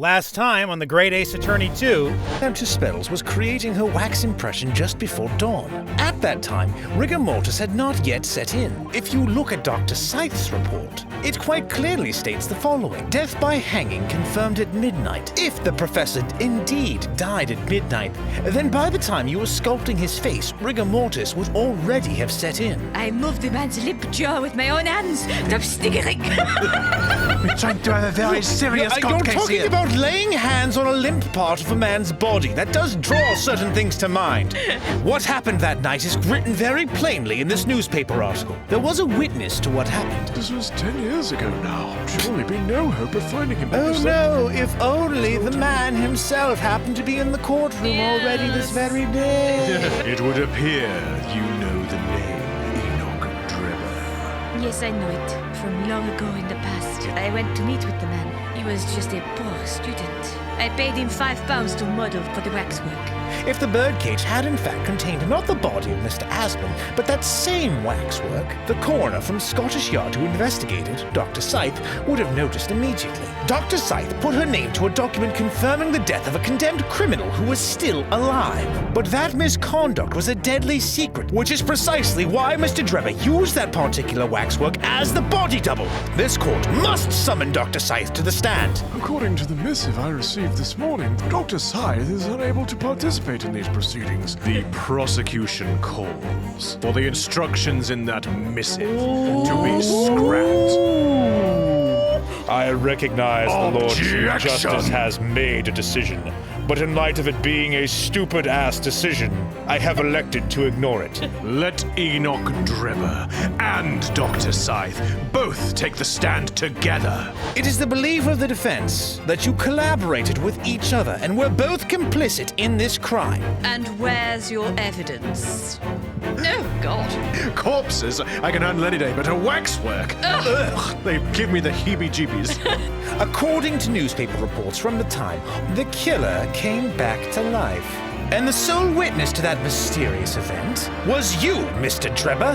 Last time on the Great Ace Attorney 2, Madame Tusspells was creating her wax impression just before dawn. At that time, rigor mortis had not yet set in. If you look at Dr. Scythe's report, it quite clearly states the following. Death by hanging confirmed at midnight. If the professor indeed died at midnight, then by the time you were sculpting his face, rigor mortis would already have set in. I moved the man's lip jaw with my own hands. Stop sniggering. We're trying to have a very serious You're court case talking here. about laying hands on a limp part of a man's body. That does draw certain things to mind. What happened that night is written very plainly in this newspaper article. There was a witness to what happened. This was 10 years ago now. Surely be no hope of finding him. Oh no, if only the man himself happened to be in the courtroom already this very day. It would appear you know the name Enoch Drebber. Yes, I know it. From long ago in the past. I went to meet with the man. He was just a poor student. I paid him £5 to model for the waxwork. If the birdcage had in fact contained not the body of Mr. Aspen, but that same waxwork, the coroner from Scottish Yard who investigated, Dr. Scythe, would have noticed immediately. Dr. Scythe put her name to a document confirming the death of a condemned criminal who was still alive. But that misconduct was a deadly secret, which is precisely why Mr. Drebber used that particular waxwork as the body double. This court must summon Dr. Scythe to the stand. According to the missive I received this morning, Dr. Scythe is unable to participate in these proceedings. The prosecution calls for the instructions in that missive to be scrapped. I recognize the Lord Chief Objection! Justice has made a decision, but in light of it being a stupid-ass decision, I have elected to ignore it. Let Enoch Drebber and Dr. Scythe both take the stand together. It is the belief of the defense that you collaborated with each other and were both complicit in this crime. And where's your evidence? Oh, God. Corpses I can handle any day, but a waxwork? Ugh, they give me the heebie-jeebies. According to newspaper reports from the time, the killer came back to life. And the sole witness to that mysterious event was you, Mr. Drebber.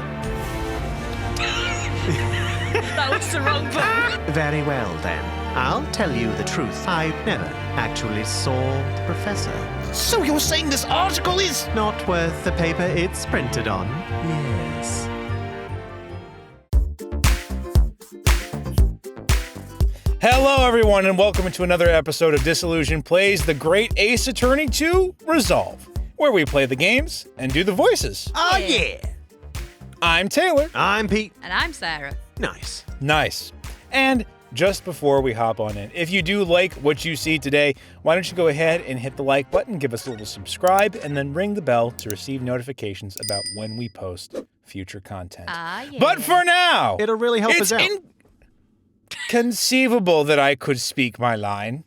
That was the wrong button. Very well, then. I'll tell you the truth. I never actually saw the professor. So you're saying this article is... Not worth the paper it's printed on. Yes. hello everyone and welcome to another episode of Disillusion Plays the Great Ace Attorney 2 Resolve, where we play the games and do the voices. Oh, yeah. I'm Taylor. I'm Pete. And I'm Sarah. Nice. Nice. And just before we hop on in, if you do like what you see today, why don't you go ahead and hit the like button, give us a little subscribe, and then ring the bell to receive notifications about when we post future content. Ah, yeah. But for now, It'll really help it's us out. inconceivable that I could speak my line.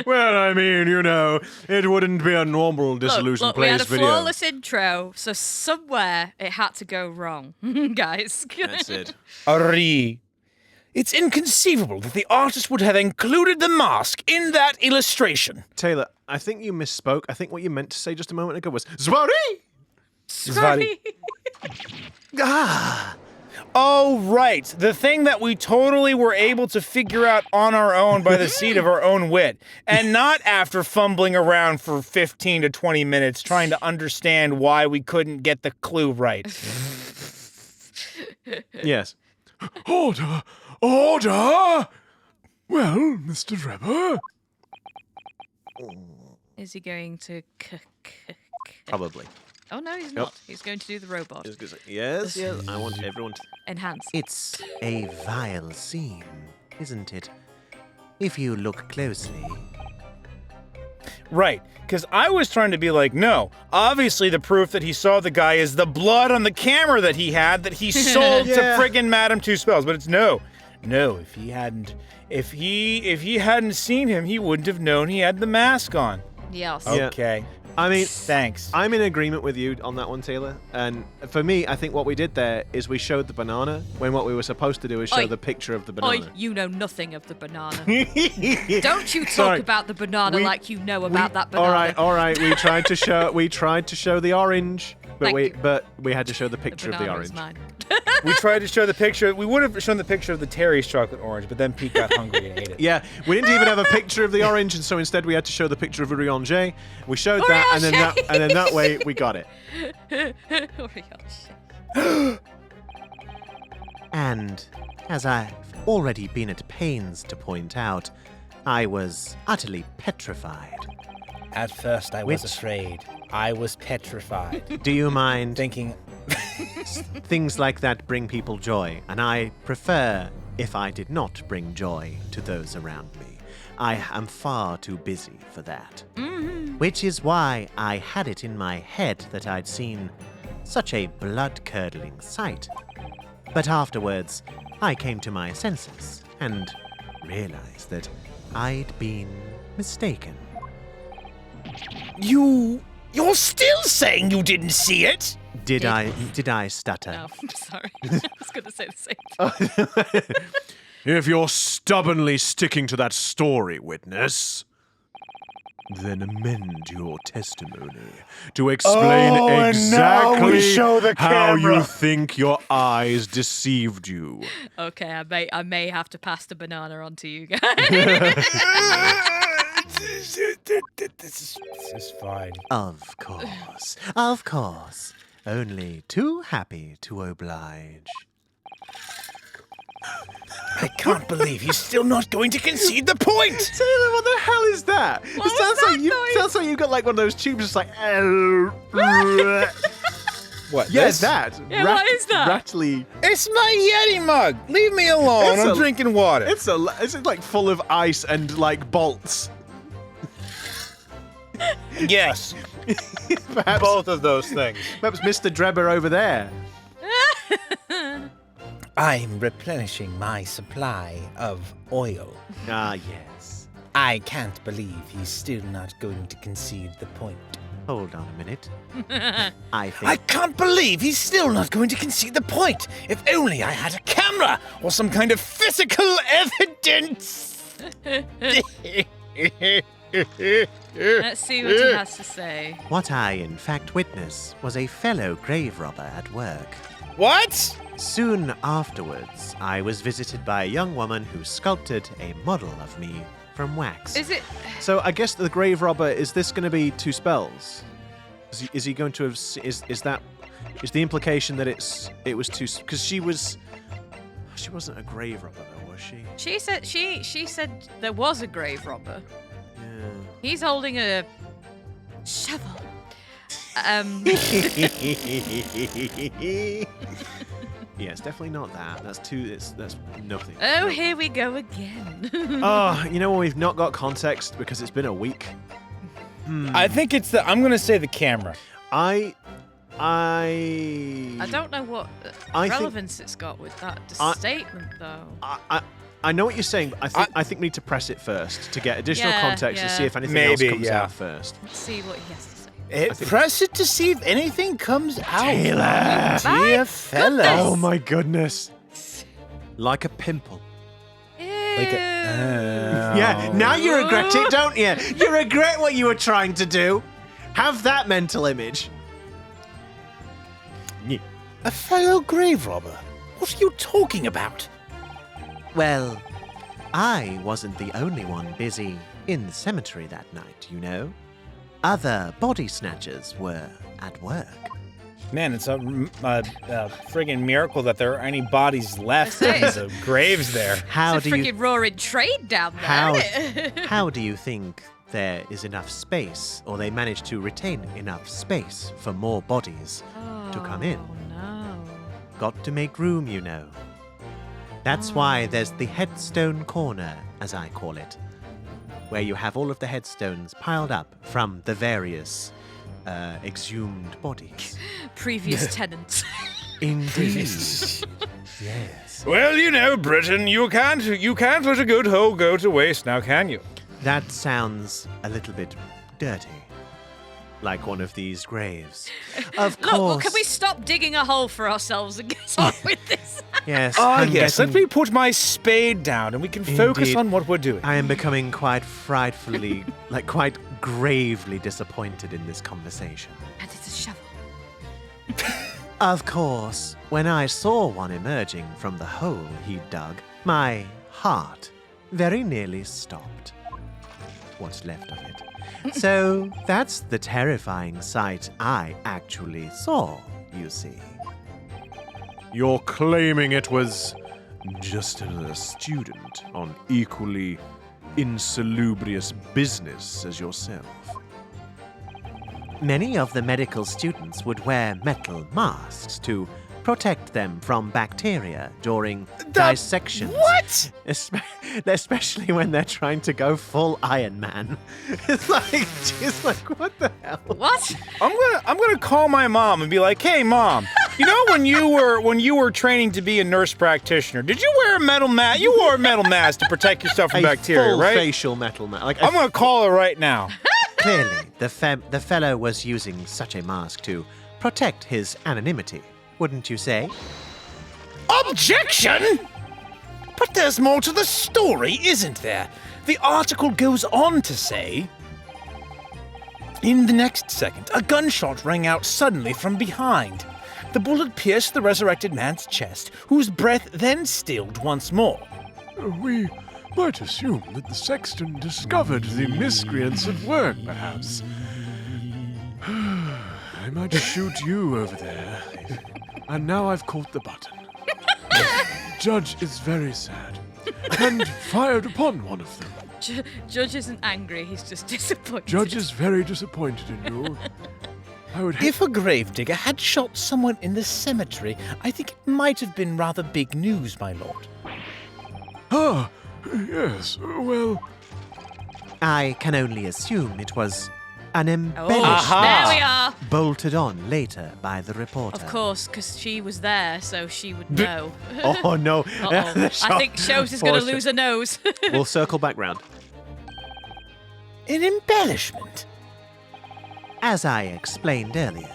Well, I mean, you know, it wouldn't be a normal Disillusion Look, we Plays had a video. flawless intro, so somewhere it had to go wrong, guys. That's it. Ari. It's inconceivable that the artist would have included the mask in that illustration. Taylor, I think you misspoke. I think what you meant to say just a moment ago was Zwari! Sorry. Ah! Oh, right. The thing that we totally were able to figure out on our own by the seat of our own wit, and not after fumbling around for 15 to 20 minutes trying to understand why we couldn't get the clue right. Yes. Order! Order! Well, Mr. Drebber? Is he going to Probably. Oh, no, he's not. He's going to do the robot. Yes, yes. I want everyone to... Enhance. It's a vile scene, isn't it? If you look closely. Right, because I was trying to be like, no, obviously the proof that he saw the guy is the blood on the camera that he had that he sold to friggin' Madame Tusspells, but it's no, if he hadn't seen him, he wouldn't have known he had the mask on. Yes. Yeah. Okay. I mean, Thanks. I'm in agreement with you on that one, Taylor. And for me, I think what we did there is we showed the banana when what we were supposed to do is show Oi. the picture of the Oi, banana. you know nothing of the banana. Don't you talk Sorry. about the banana We- like you know about that banana. All right. We tried to show the orange, but Thank you. we had to show the picture of the banana orange. is mine. We tried to show the picture. We would have shown the picture of the Terry's chocolate orange, but then Pete got hungry and ate it. Yeah, we didn't even have a picture of the orange, and so instead we had to show the picture of Urianger. We showed that, and then that way we got it. And, as I've already been at pains to point out, I was utterly petrified. At first, I was Which- afraid. I was petrified. Do you mind? Thinking, Things like that bring people joy, and I prefer if I did not bring joy to those around me. I am far too busy for that. Which is why I had it in my head that I'd seen such a blood-curdling sight. But afterwards, I came to my senses and realized that I'd been mistaken. You're still saying you didn't see it? Did I stutter? No, I'm sorry. I was going to say the same thing. If you're stubbornly sticking to that story, witness, then amend your testimony to explain Oh, and now we exactly show the how camera. you think your eyes deceived you. Okay, I may have to pass the banana on to you guys. This is fine. Of course, of course. Only too happy to oblige. I can't believe he's still not going to concede the point. Taylor, what the hell is that? What was sounds that like you noise? sounds like you've got like one of those tubes just like What? Yeah, this? that. Yeah, what is that? Rattly. It's my Yeti mug. Leave me alone. It's I'm a- drinking water. It's like full of ice and like bolts. Yes. Perhaps Both of those things. perhaps Mr. Drebber over there. I'm replenishing my supply of oil. Ah, yes. I can't believe he's still not going to concede the point. Hold on a minute. I I think can't believe he's still not going to concede the point. If only I had a camera or some kind of physical evidence. Let's see what he has to say. what I in fact witnessed was a fellow grave robber at work. What? Soon afterwards, I was visited by a young woman who sculpted a model of me from wax. Is it? So I guess the grave robber, is this going to be Tusspells? Is he going to have? Is the implication that it was two? Because she wasn't a grave robber though, was she? She said she said there was a grave robber. Yeah. He's holding a shovel. Yeah, it's definitely not that. That's nothing. Oh, here we go again. Oh, you know when we've not got context because it's been a week. I think it's the. I'm gonna say the camera. I don't know what I think- relevance it's got with that statement, though. I know what you're saying, but I think we need to press it first to get additional Yeah, context to yeah. see if anything Maybe, else comes yeah. out first. Let's see what he has to say. Press it to see if anything comes out. Taylor! Dear fella. Oh my goodness. Like a pimple. Yeah, now you regret it, don't you? You regret what you were trying to do. Have that mental image. A fellow grave robber? What are you talking about? Well, I wasn't the only one busy in the cemetery that night, you know. Other body snatchers were at work. Man, it's a friggin' miracle that there are any bodies left I in say- the graves there. How It's a do you freaking roaring trade down there, How- isn't it? how do you think there is enough space, or they manage to retain enough space for more bodies to come in? Oh, no. Got to make room, you know. That's why there's the headstone corner, as I call it, where you have all of the headstones piled up from the various exhumed bodies. Previous tenants. Indeed. Yes. Well, you know, Britain, you can't let a good hole go to waste now, can you? That sounds a little bit dirty. Like one of these graves. Of Look, well, course. can we stop digging a hole for ourselves and get on with this? Yes. Ah, I'm yes. Let getting- me put my spade down and we can focus Indeed. on what we're doing. I am becoming quite frightfully, quite gravely disappointed in this conversation. And it's a shovel. Of course, when I saw one emerging from the hole he'd dug, my heart very nearly stopped. What's left of it. So that's the terrifying sight I actually saw, you see. You're claiming it was just another student on equally insalubrious business as yourself. Many of the medical students would wear metal masks to protect them from bacteria during dissections. What? Especially when they're trying to go full Iron Man. It's like, what the hell? What? I'm gonna call my mom and be like, "Hey, Mom, you know when you were training to be a nurse practitioner, did you wear a metal mask? You wore a metal mask to protect yourself from bacteria, full right?" facial metal mask. I'm gonna call her right now. Clearly, the fellow was using such a mask to protect his anonymity, wouldn't you say? Objection! But there's more to the story, isn't there? The article goes on to say, in the next second, a gunshot rang out suddenly from behind. The bullet pierced the resurrected man's chest, whose breath then stilled once more. We might assume that the sexton discovered the miscreants at work, perhaps. I might shoot you over there. And now I've caught the button. Judge is very sad and fired upon one of them. Judge isn't angry, he's just disappointed. Judge is very disappointed in you. I would If a gravedigger had shot someone in the cemetery, I think it might have been rather big news, my lord. Ah, yes, well, I can only assume it was an Oh, embellishment there we are. bolted on later by the reporter. Of course, because she was there, so she would know. Oh no! Uh-oh. I think Shows is going to lose a nose. We'll circle back round. An embellishment? As I explained earlier,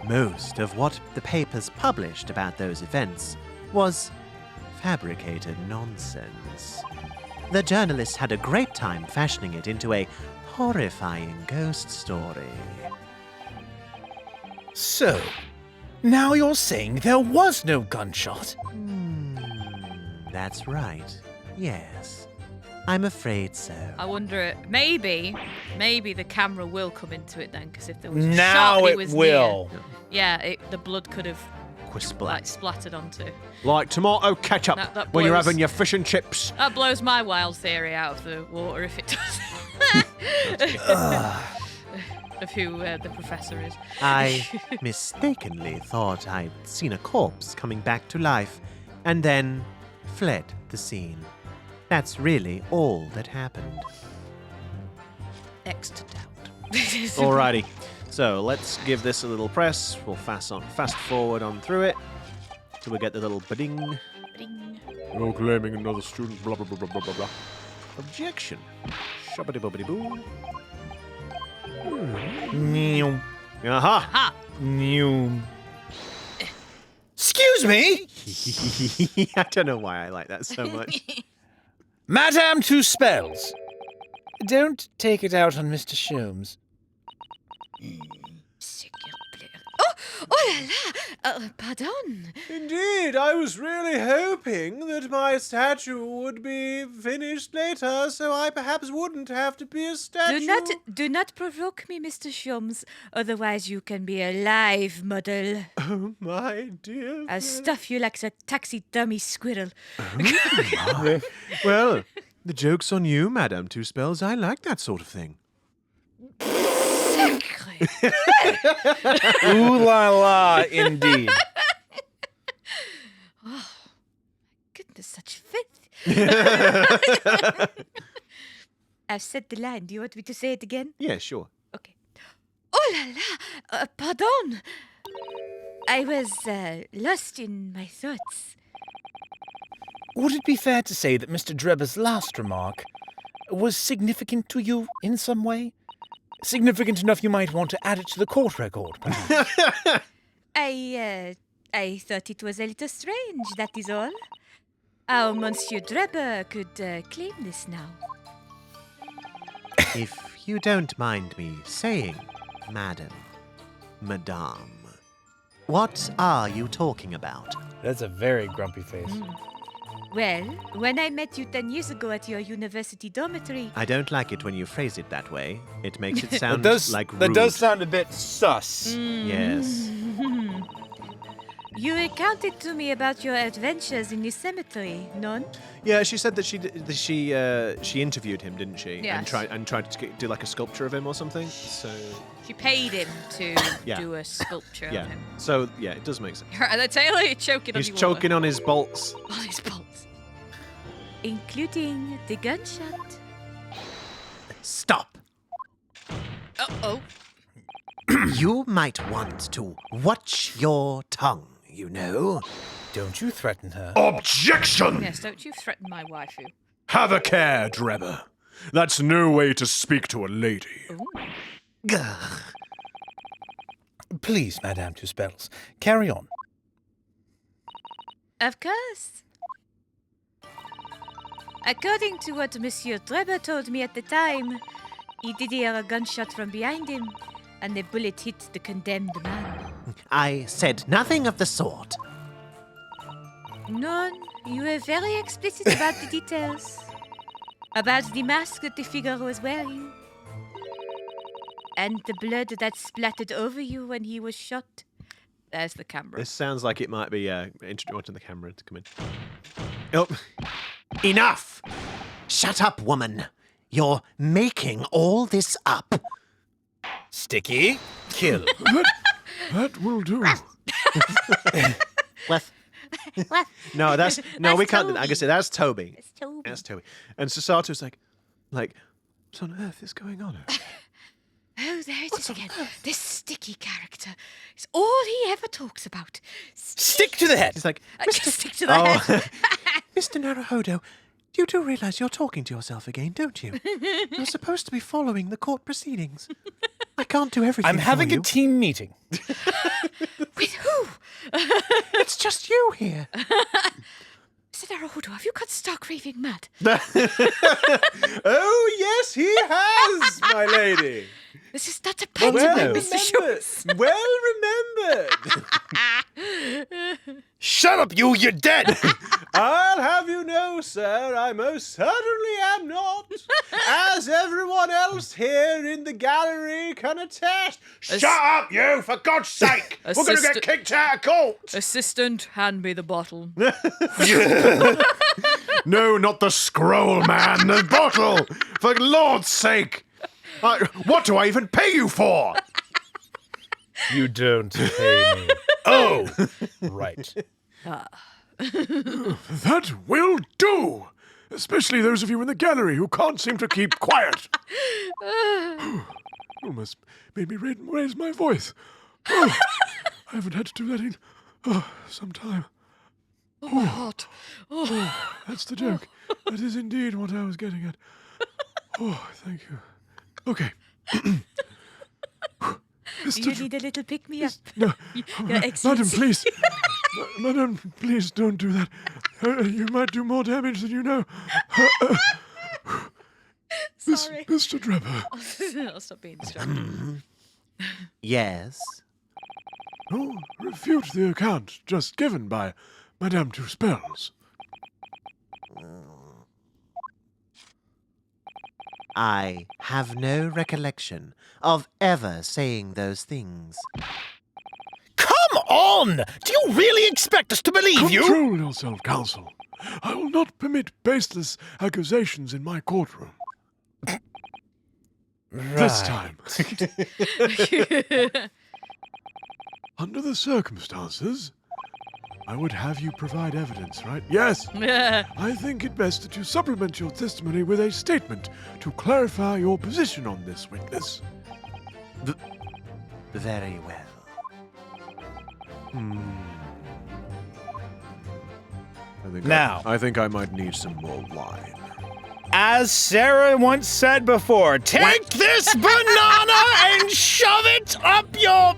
most of what the papers published about those events was fabricated nonsense. The journalists had a great time fashioning it into a horrifying ghost story. So, now you're saying there was no gunshot? That's right. Yes. I'm afraid so. I wonder, maybe the camera will come into it then, because if there was a Now shot, it was will. near, yeah, the blood could have Quisplat. splattered onto. Like tomato ketchup That when you're blows- having your fish and chips. That blows my wild theory out of the water if it does. Of who the professor is. I mistakenly thought I'd seen a corpse coming back to life and then fled the scene. That's really all that happened. Next to doubt. Alrighty. So let's give this a little press. We'll fast forward on through it till we get the little ba-ding. you're claiming another student, blah, blah, blah, blah, blah, blah, blah. Objection. Shubbity-bubbity-boo. Meow, Aha! meow. Excuse me? I don't know why I like that so much. Madame Tusspells. Don't take it out on Mr. Sholmes. Oh la la! Pardon. Indeed, I was really hoping that my statue would be finished later, so I perhaps wouldn't have to be a statue. Do not provoke me, Mr. Shums. Otherwise, you can be a live model. Oh, my dear. I'll stuff you like a taxidermy squirrel. Well, the joke's on you, Madame Tusspells. I like that sort of thing. Sacre. Ooh la la, indeed. Goodness, such filth. I've said the line. Do you want me to say it again? Yeah, sure. Okay. Oh la la! Pardon. I was lost in my thoughts. Would it be fair to say that Mr. Drebber's last remark was significant to you in some way? Significant enough you might want to add it to the court record, perhaps? I thought it was a little strange, that is all. Our Monsieur Drebber could claim this now. If you don't mind me saying, Madame, What are you talking about? That's a very grumpy face. Well, when I met you 10 years ago at your university dormitory, I don't like it when you phrase it that way. It makes it sound like rude. That does sound a bit sus. Yes. you recounted to me about your adventures in the cemetery, none? Yeah, she said that she interviewed him, didn't she? Yes. And tried to do like a sculpture of him or something. So She paid him to Yeah. do a sculpture yeah. of him. So yeah, it does make sense. And I tell you, choking He's on your water. choking on his bolts. On his bolts. Including the gunshot? Stop. Oh. You might want to watch your tongue, you know. Don't you threaten her. Objection! Yes, don't you threaten my waifu. Have a care, Drebber. That's no way to speak to a lady. Gah. Please, Madame Tusspells, carry on. Of course. According to what Monsieur Drebber told me at the time, he did hear a gunshot from behind him, and the bullet hit the condemned man. I said nothing of the sort. None, you were very explicit about the details. About the mask that the figure was wearing. And the blood that splattered over you when he was shot. There's the camera. This sounds like it might be wanting the camera to come in. Oh, Enough! Shut up, woman. You're making all this up. Sticky, kill. That will do. Left. no, That's we can't. Toby. I guess that's Toby. It's Toby. That's Toby. And Sasato's like, what on earth is going on? Oh, there it is again. This sticky character. It's all he ever talks about. Stick to the head. He's like, Stick to the head. Mr. Naruhodo, you do realize you're talking to yourself again, don't you? You're supposed to be following the court proceedings. I can't do everything I'm having for a you. team meeting. With who? It's just you here. Mr. Naruhodo, have you got stark raving mad? oh yes, he has, my lady. This is not a pantomime, Mr. Schultz. Well remembered. Shut up, you're dead! I'll have you know, sir, I most certainly am not, as everyone else here in the gallery can attest. Shut up, you, for God's sake! We're going to get kicked out of court! Assistant, hand me the bottle. No, not the scroll, man, the bottle! For Lord's sake! What do I even pay you for? You don't pay me. Oh, right. That will do! Especially those of you in the gallery who can't seem to keep quiet. Almost made me raise my voice. Oh, I haven't had to do that in some time. Oh, my heart. That's the joke. That is indeed what I was getting at. Oh, thank you. Okay. You need a little pick-me-up. No, Your Madam, please. Madam, please don't do that. You might do more damage than you know. Sorry. Mr. Drebber. I'll stop being distracted. Yes. Oh, refute the account just given by Madame Tusspells. I have no recollection of ever saying those things. Come on! Do you really expect us to believe you? Control yourself, counsel. I will not permit baseless accusations in my courtroom. This time. Under the circumstances, I would have you provide evidence, right? Yes. I think it best that you supplement your testimony with a statement to clarify your position on this witness. Very well. I think I might need some more wine. As Sarah once said before, take this banana and shove it up your...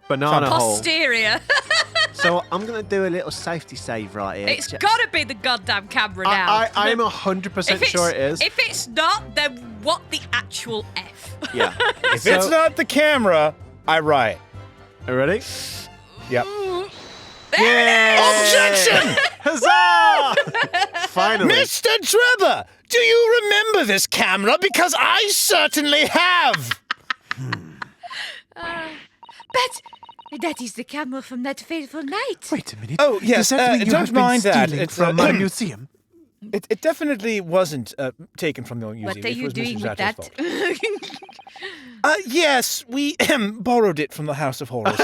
Banana hole. Posterior. So I'm gonna do a little safety save right here. It's gotta be the goddamn camera now. I'm 100% sure it is. If it's not, then what the actual F? Yeah. If it's not the camera, I write. Are you ready? Yep. Objection! Huzzah! Finally. Mr. Drebber, do you remember this camera? Because I certainly have. But that is the camera from that fateful night. Wait a minute. Oh, yes, Does that mean you don't have been mind that. stealing It's, from my museum? It definitely wasn't taken from the museum. What are It you was doing Mr. with Zatter's that? fault. Yes, we borrowed it from the House of Horrors.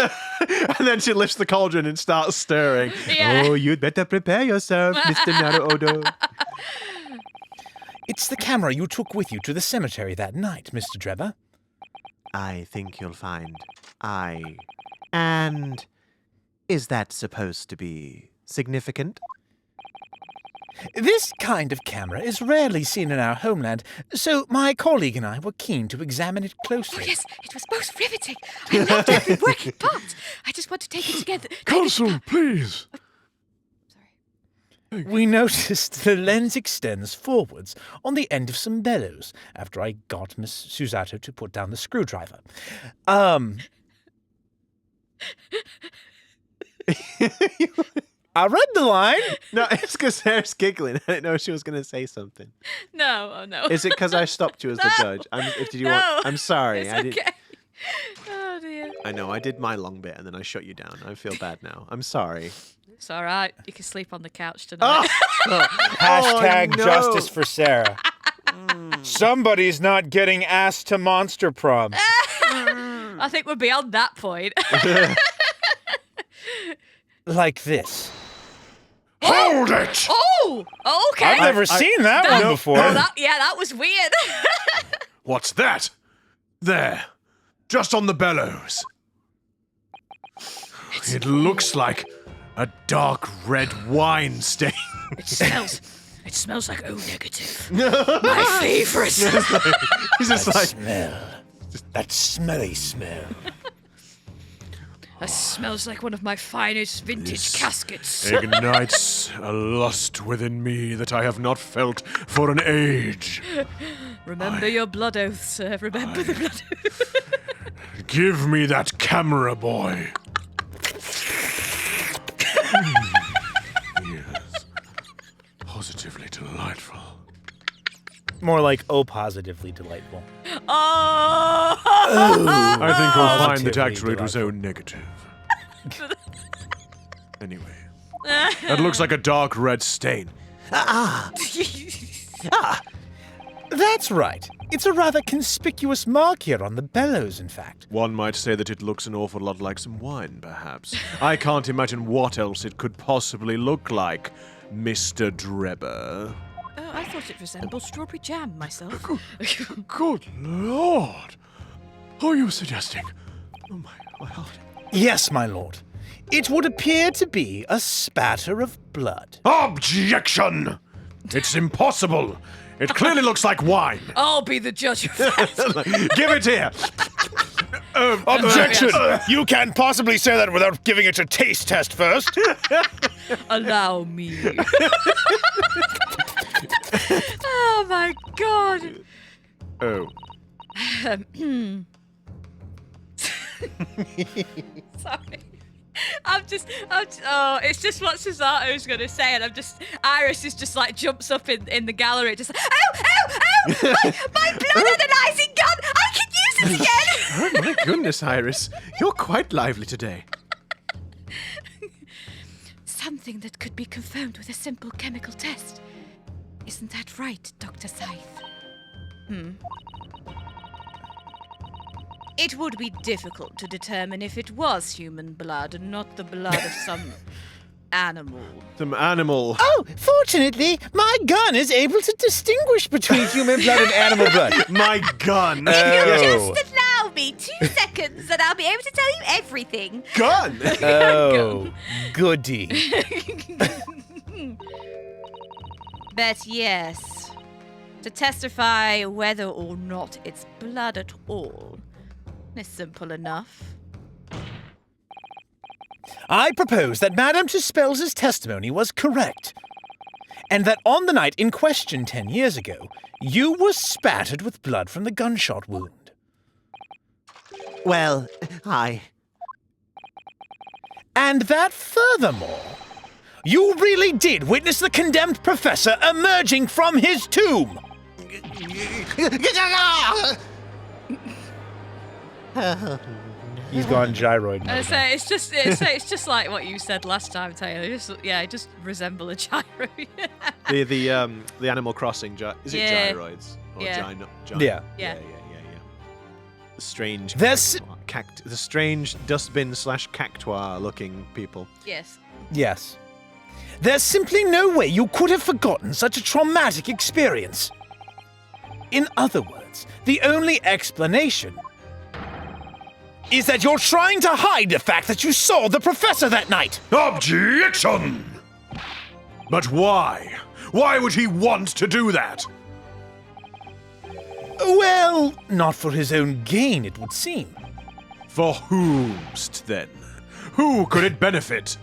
And then she lifts the cauldron and starts stirring. Yeah. Oh, you'd better prepare yourself, Mr. Naruodo. It's the camera you took with you to the cemetery that night, Mr. Drebber. I think you'll find And is that supposed to be significant? This kind of camera is rarely seen in our homeland, so my colleague and I were keen to examine it closely. Oh, yes, it was most riveting. I loved every working part. I just want to take it together. Consul, please. We noticed the lens extends forwards on the end of some bellows after I got Miss Susato to put down the screwdriver. I read the line. No, it's because Sarah's giggling. I didn't know she was going to say something. No, oh no. Is it because I stopped you as the judge? I'm sorry. It's I did. okay. Oh dear. I know. I did my long bit and then I shut you down. I feel bad now. I'm sorry. It's all right. You can sleep on the couch tonight. Hashtag no. justice for Sarah. Somebody's not getting asked to Monster Prom. I think we're beyond that point. Like this. Hold it! Oh, okay. I've never seen that one before. Oh, that was weird. What's that? There. Just on the bellows. It looks like a dark red wine stain. It smells like O negative. My favorite. He's just like, Smell. That smelly smell. That smells like one of my finest vintage caskets. Ignites a lust within me that I have not felt for an age. Remember your blood oath, sir. Remember the blood oath. Give me that camera, boy. Yes. Positively delightful. More like positively delightful. Oh! I think we'll find that Positively actually it was O negative. Anyway. That looks like a dark red stain. That's right. It's a rather conspicuous mark here on the bellows, in fact. One might say that it looks an awful lot like some wine, perhaps. I can't imagine what else it could possibly look like, Mr. Drebber. Oh, I thought it resembled strawberry jam myself. Good Lord! Are you suggesting? Oh my heart. Yes, my lord. It would appear to be a spatter of blood. Objection! It's impossible! It clearly looks like wine. I'll be the judge of that. Give it here! Objection! You can't possibly say that without giving it a taste test first. Allow me. Oh my god. Oh. Sorry. It's just what Cesato's gonna say, and Iris is just like jumps up in the gallery, just like, ow, my blood analyzing gun, I can use it again. oh my goodness, Iris. You're quite lively today. Something that could be confirmed with a simple chemical test. Isn't that right, Dr. Scythe? It would be difficult to determine if it was human blood and not the blood of some animal. Some animal. Oh, fortunately, my gun is able to distinguish between human blood and animal blood. My gun. Just allow me 2 seconds and I'll be able to tell you everything. Gun. Oh, goody. But yes, to testify whether or not it's blood at all is simple enough. I propose that Madame Tusspells' testimony was correct, and that on the night in question 10 years ago, you were spattered with blood from the gunshot wound. Well, And that furthermore, you really did witness the condemned professor emerging from his tomb. He's gone gyroid mode. I say it's just like what you said last time, Taylor. Just resemble a gyro. The Animal Crossing is it Yeah. gyroids? Or Yeah. Yeah. Yeah. The strange This- the strange dustbin / cactuar looking people. Yes. Yes. There's simply no way you could have forgotten such a traumatic experience. In other words, the only explanation is that you're trying to hide the fact that you saw the professor that night. Objection! But why? Why would he want to do that? Well, not for his own gain, it would seem. For whomst, then? Who could it benefit?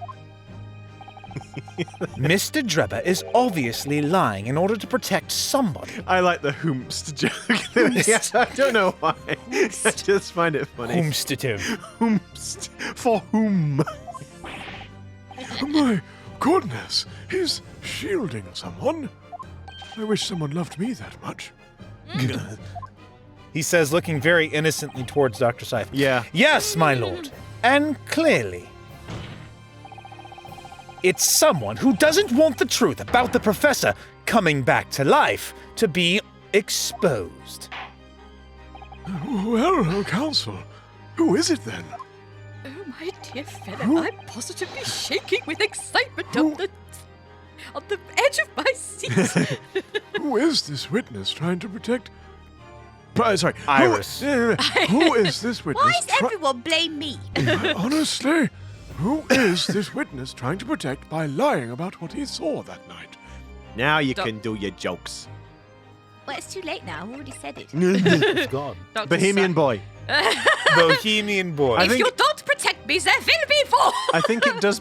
Mr. Drebber is obviously lying in order to protect somebody. I like the hoomst joke. Yes, I don't know why. I just find it funny. Homestative. Hoomst. For whom? My goodness, he's shielding someone. I wish someone loved me that much. He says, looking very innocently towards Dr. Scythe. Yeah. Yes, my lord. And clearly, it's someone who doesn't want the truth about the professor coming back to life to be exposed. Well, counsel, who is it then? Oh my dear Philip, I'm positively shaking with excitement on the edge of my seat. Who is this witness trying to protect? Sorry, Iris. Who is this witness? Why does everyone blame me? Honestly, who is this witness trying to protect by lying about what he saw that night? Now you can do your jokes. Well, it's too late now. I've already said it. It's gone. Dr. Bohemian Boy. Bohemian boy. I think- You don't protect me, there will be for. I think it does.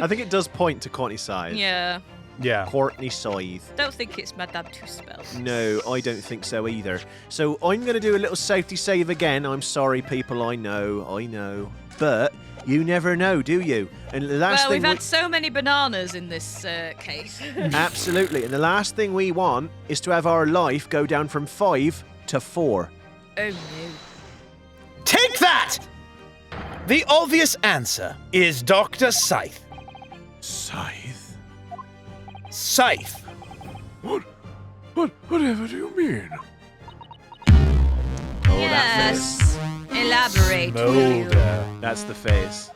I think it does point to Courtney Scythe. Yeah. Yeah. Courtney Scythe. Don't think it's Madame Tusspells. No, I don't think so either. So I'm going to do a little safety save again. I'm sorry, people. I know. But you never know, do you? And the last Well, thing we've had so many bananas in this case. absolutely. And the last thing we want is to have our life go down from 5 to 4. Oh no. Take that! The obvious answer is Dr. Scythe. Scythe? Scythe. Whatever do you mean? Yes. Elaborate, will you? Smolder. That's the face.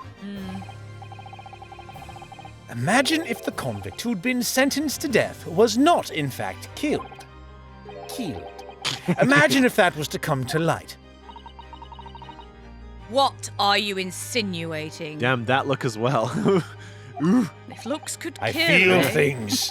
Imagine if the convict who'd been sentenced to death was not, in fact, killed. Imagine if that was to come to light. What are you insinuating? Damn, that look as well. If looks could I kill feel me. things.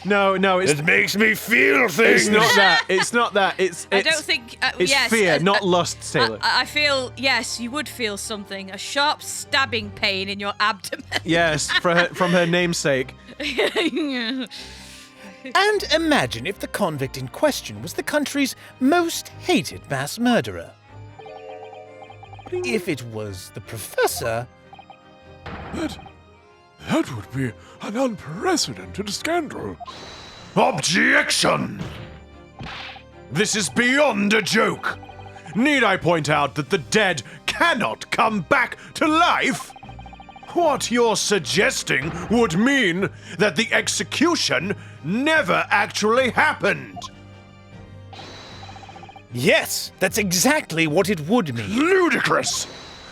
no, it's It makes me feel things. it's not that. It's not that. It's I don't think. it's yes, fear, not lust, Taylor. I feel yes, you would feel something. A sharp stabbing pain in your abdomen. Yes, from her namesake. And imagine if the convict in question was the country's most hated mass murderer. If it was the professor, That would be an unprecedented scandal. Objection! This is beyond a joke. Need I point out that the dead cannot come back to life? What you're suggesting would mean that the execution never actually happened. yes, that's exactly what it would mean. Ludicrous!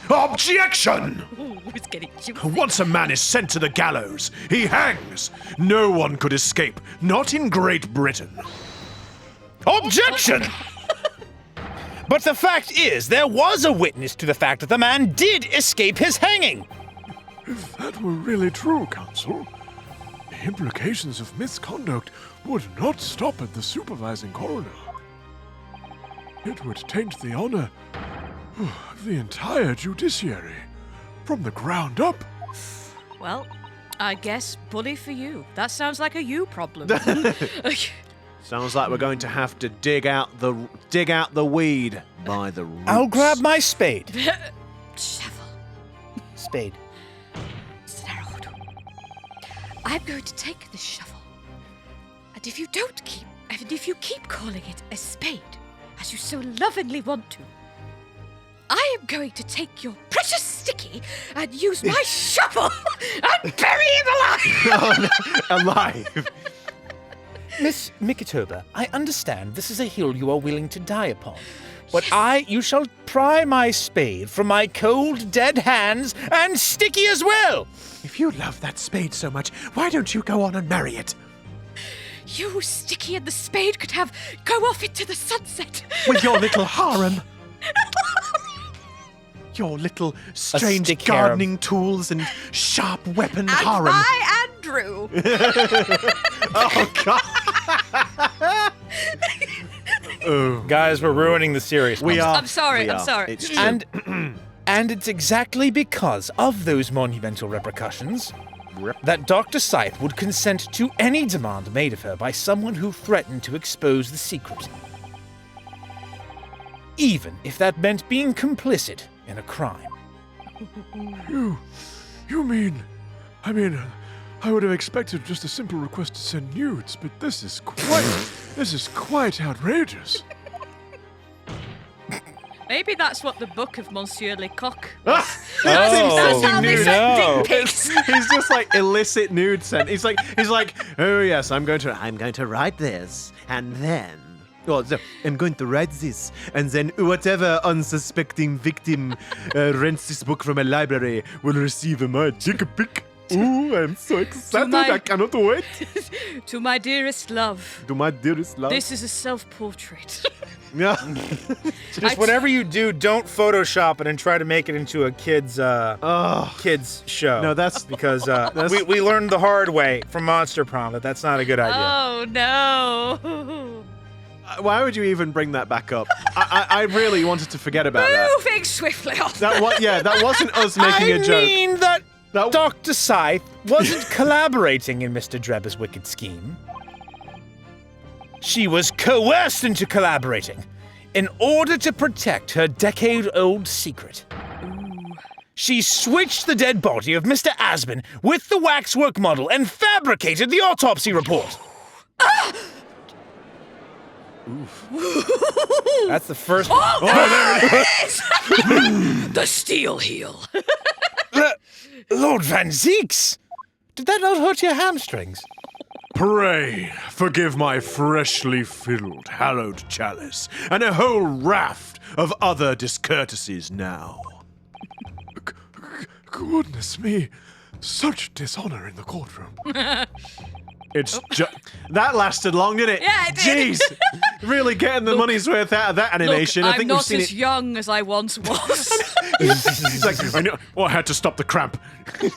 Objection! Ooh, it's getting juicy. Once a man is sent to the gallows, he hangs. No one could escape, not in Great Britain. Objection! But the fact is, there was a witness to the fact that the man did escape his hanging. If that were really true, Counsel, the implications of misconduct would not stop at the supervising coroner. It would taint the honor of the entire judiciary, from the ground up. Well, I guess bully for you. That sounds like a you problem. Sounds like we're going to have to dig out the weed by the roots. I'll grab my spade. Shovel. Spade. I'm going to take the shovel, and if you keep calling it a spade, as you so lovingly want to, I am going to take your precious sticky and use my shovel and bury him alive. Alive. Miss Mikitoba, I understand this is a hill you are willing to die upon. But you shall pry my spade from my cold, dead hands, and sticky as well! If you love that spade so much, why don't you go on and marry it? You, Sticky, and the spade could go off into the sunset. With your little harem. Your little strange stick gardening tools and sharp weapon And harem. my Andrew. Oh, God. Guys, we're ruining the series. We are. I'm sorry. We I'm are. sorry. It's true. And it's exactly because of those monumental repercussions that Dr. Scythe would consent to any demand made of her by someone who threatened to expose the secret. Even if that meant being complicit in a crime. You mean... I would have expected just a simple request to send nudes, but this is quite outrageous. Maybe that's what the book of Monsieur Lecoq. That's That's how they nude. send dick pics. He's just like illicit nude sent. He's like, oh yes, I'm going to write this, and then, I'm going to write this, and then whatever unsuspecting victim rents this book from a library will receive a magic pic. Ooh, I'm so excited! I cannot wait. To my dearest love. To my dearest love. This is a self-portrait. Yeah. Just whatever you do, don't Photoshop it and try to make it into a kid's show. No, that's because we learned the hard way from Monster Prom that that's not a good idea. Oh, no. Why would you even bring that back up? I really wanted to forget about that. Moving swiftly on. That wasn't us making a joke. I mean that That- Dr. Scythe wasn't collaborating in Mr. Drebber's wicked scheme. She was coerced into collaborating in order to protect her decade-old secret. She switched the dead body of Mr. Asbin with the Waxwork model and fabricated the autopsy report. That's the first one. The steel heel. Lord Van Zeeks! Did that not hurt your hamstrings? Pray, forgive my freshly filled, hallowed chalice, and a whole raft of other discourtesies now. Goodness me, such dishonor in the courtroom. It's just that lasted long, didn't it? Yeah, it did. Jeez, really getting the money's worth out of that animation. Look, I think I'm we've not seen as it. young as I once was. He's like, I know. Oh, I had to stop the cramp. It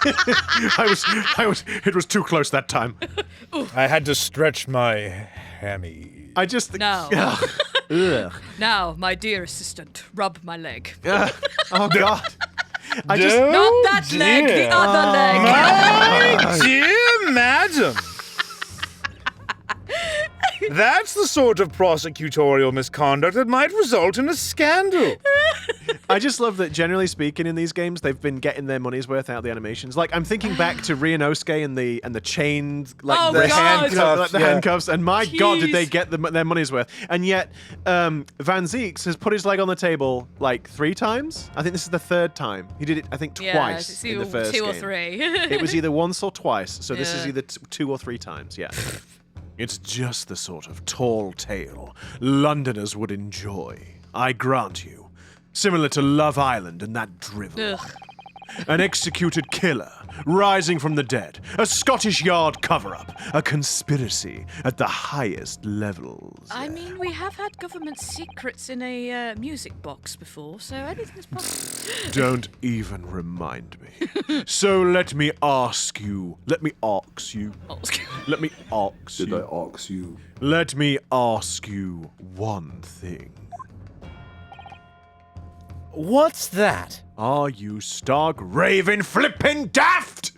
was too close that time. I had to stretch my hammy. I just No. Ugh. Now, my dear assistant, rub my leg. Oh God. I just Not that leg, the other leg. My dear madam! That's the sort of prosecutorial misconduct that might result in a scandal. I just love that, generally speaking, in these games, they've been getting their money's worth out of the animations. Like, I'm thinking back to Ryunosuke and the chained, like Oh, the God. handcuffs, and my God, did they Jeez. get their money's worth? And yet, Van Zeeks has put his leg on the table like 3 times. I think this is the 3rd time. He did it, I think, twice it's in the first two or game. 3. It was either once or twice, so this is Yeah. either 2 or 3 times. Yeah. It's just the sort of tall tale Londoners would enjoy, I grant you. Similar to Love Island and that drivel. Ugh. An executed killer, rising from the dead, a Scottish Yard cover-up, a conspiracy at the highest levels. I mean, we have had government secrets in a music box before, so anything's possible. Don't even remind me. So let me ask you. Let me ask you one thing. What's that? Are you stark raving flippin' daft?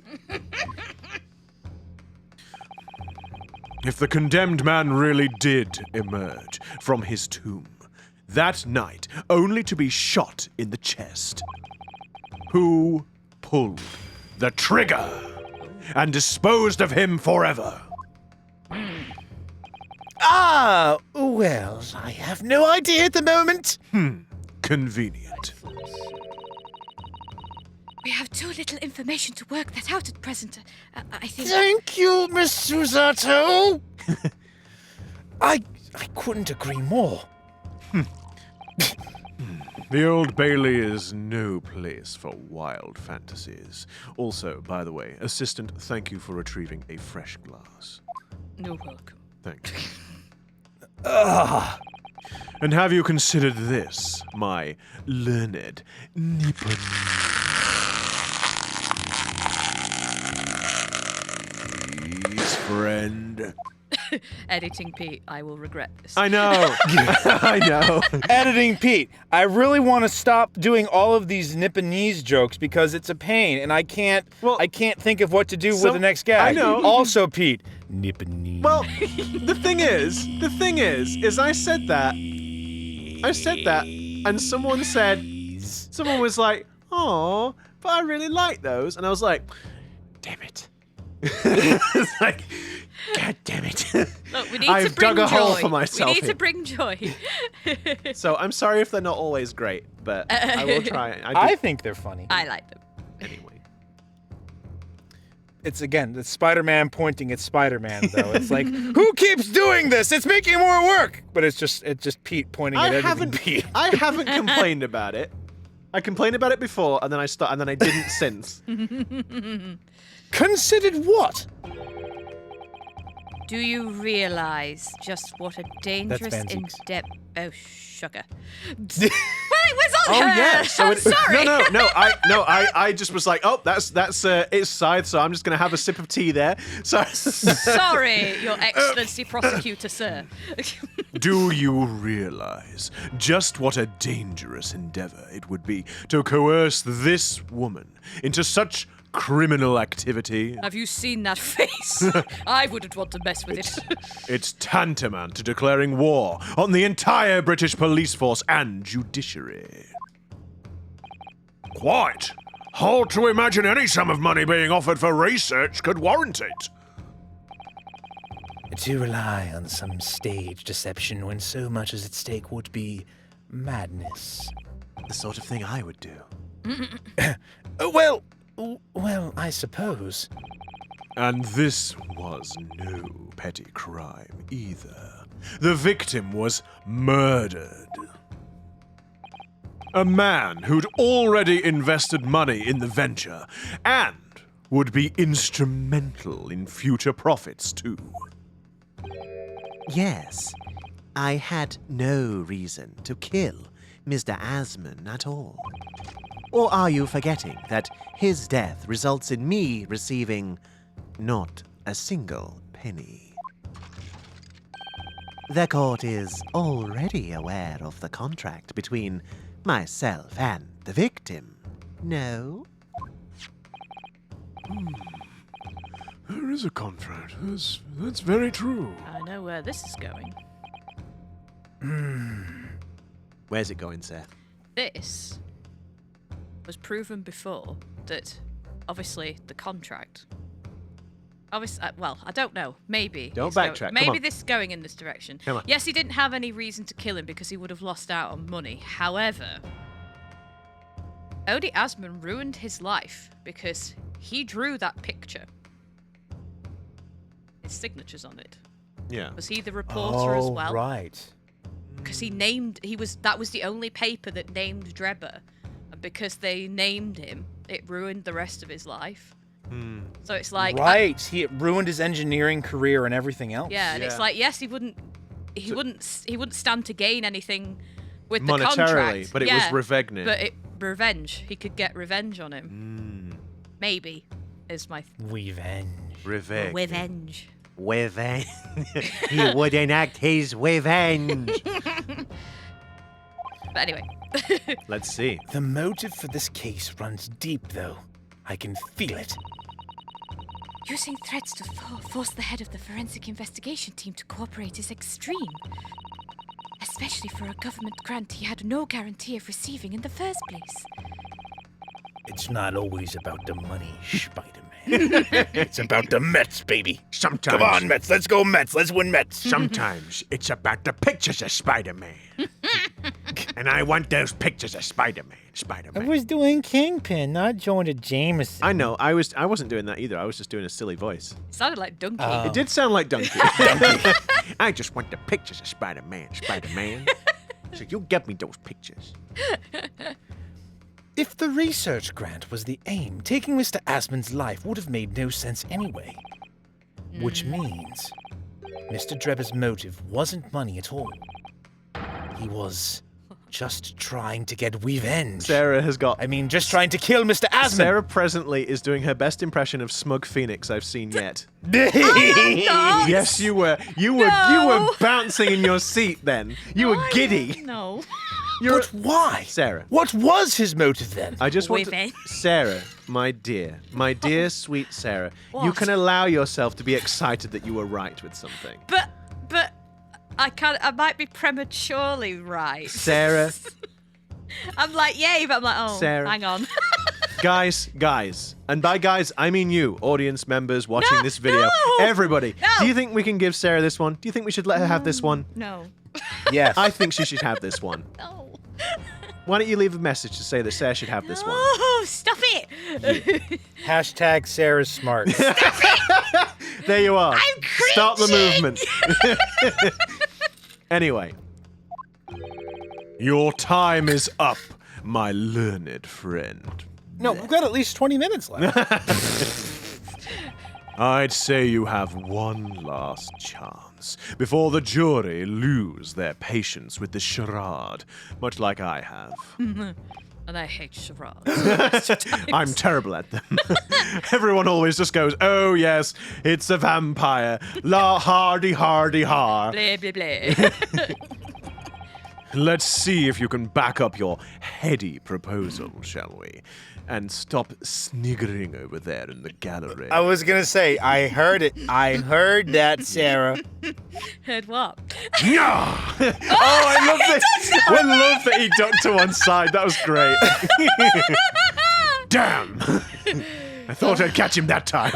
If the condemned man really did emerge from his tomb that night, only to be shot in the chest, who pulled the trigger? and disposed of him forever. Ah, well, I have no idea at the moment. Convenient. We have too little information to work that out at present. I think. Thank you, Miss Susato. I couldn't agree more. The Old Bailey is no place for wild fantasies. Also, by the way, assistant, thank you for retrieving a fresh glass. You're welcome. Thank you. And have you considered this, my learned Nippon friend? Editing Pete, I will regret this. I know. I know. Editing Pete, I really want to stop doing all of these Nipponese jokes because it's a pain, and I can't think of what to do with the next gag. I know. Also, Pete, Nipponese. Well, the thing is, I said that, and someone was like, "Oh, but I really like those," and I was like, "Damn it!" It's like, God damn it! Look, we need I've to bring dug a joy. hole for myself We need here. to bring joy. So I'm sorry if they're not always great, but I will try. I think they're funny. I like them. anyway. It's again, the Spider-Man pointing at Spider-Man, though. It's like, who keeps doing this? It's making more work. But it's just Pete pointing at everything. Pete. I haven't complained about it. I complained about it before, and then I didn't since. Considered what? Do you realize just what a dangerous Van Zieks. in-depth... Oh, sugar. Well, it was on Oh her! yeah. So I'm sorry. No. I just was like, oh, that's it's Scythe, so I'm just gonna have a sip of tea there. So Sorry, Your Excellency Prosecutor, sir. Do you realize just what a dangerous endeavor it would be to coerce this woman into such criminal activity? Have you seen that face? I wouldn't want to mess with it. It's tantamount to declaring war on the entire British police force and judiciary. Quite. Hard to imagine any sum of money being offered for research could warrant it. To rely on some stage deception when so much is at stake would be madness. the sort of thing I would do. Well, I suppose. And this was no petty crime either. The victim was murdered. A man who'd already invested money in the venture and would be instrumental in future profits too. Yes, I had no reason to kill Mr. Asman at all. Or are you forgetting that his death results in me receiving not a single penny? The court is already aware of the contract between myself and the victim. No? There is a contract. That's very true. I know where this is going. Where's it going, sir? This was proven before that, obviously, the contract. Obviously, well, I don't know. Maybe. Don't it's go- backtrack, come Maybe on. this is going in this direction. Come on. Yes, he didn't have any reason to kill him because he would have lost out on money. However, Odi Asman ruined his life because he drew that picture. His signature's on it. Yeah. Was he the reporter as well? Right. Because that was the only paper that named Drebber, and because they named him, it ruined the rest of his life. So it's like Right. He ruined his engineering career and everything else. yeah, and it's Yeah. like yes, he wouldn't stand to gain anything with the Monetarily, contract, but it was revenge. But revenge, he could get revenge on him. Maybe is my Revenge. Revenge. revenge. Revenge. He would enact his revenge. But anyway, Let's see. The motive for this case runs deep, though. I can feel it. using threats to force the head of the forensic investigation team to cooperate is extreme. Especially for a government grant he had no guarantee of receiving in the first place. It's not always about the money, Spider-Man. It's about the Mets, baby. Sometimes. Come on, Mets. Let's go, Mets. Let's win Mets. Sometimes it's about the pictures of Spider-Man. And I want those pictures of Spider-Man. I Spider-Man. was doing Kingpin, not Jonah Jameson. I know. I wasn't doing that either. I was just doing a silly voice. It sounded like Donkey. It did sound like Donkey. I just want the pictures of Spider-Man. Spider-Man. So you get me those pictures. If the research grant was the aim, taking Mr. Asmund's life would have made no sense anyway. Which means Mr. Drebber's motive wasn't money at all. He was just trying to get revenge. Sarah has got. I mean, just trying to kill Mr. Asmund. Sarah presently is doing her best impression of Smug Phoenix I've seen yet. Yes, you were. You were bouncing in your seat then. You were giddy. No. But why? Sarah. What was his motive then? I just want to, Revenge. Sarah, my dear, sweet Sarah, you What? can allow yourself to be excited that you were right with something. But I might be prematurely right. Sarah, I'm like, yay, but I'm like, oh, Sarah. hang on. guys, and by guys, I mean you, audience members watching No, this video, no, everybody. no. Do you think we can give Sarah this one? Do you think we should let her have this one? No. Yes. I think she should have this one. No. Why don't you leave a message to say that Sarah should have this one? Oh, stop it. Hashtag Sarah's smart. There you are. I'm Start the cringing. movement. Anyway. Your time is up, my learned friend. No, we've got at least 20 minutes left. I'd say you have one last chance before the jury lose their patience with the charade, much like I have. And I hate charades. I'm terrible at them. Everyone always just goes, oh yes, it's a vampire. La hardy hardy har. Blah, blah, blah. Let's see if you can back up your heady proposal, shall we? And stop sniggering over there in the gallery. I was going to say, I heard it. I heard that, Sarah. Heard what? Oh, I love that. I love that he ducked to one side. That was great. Damn! I thought I'd catch him that time.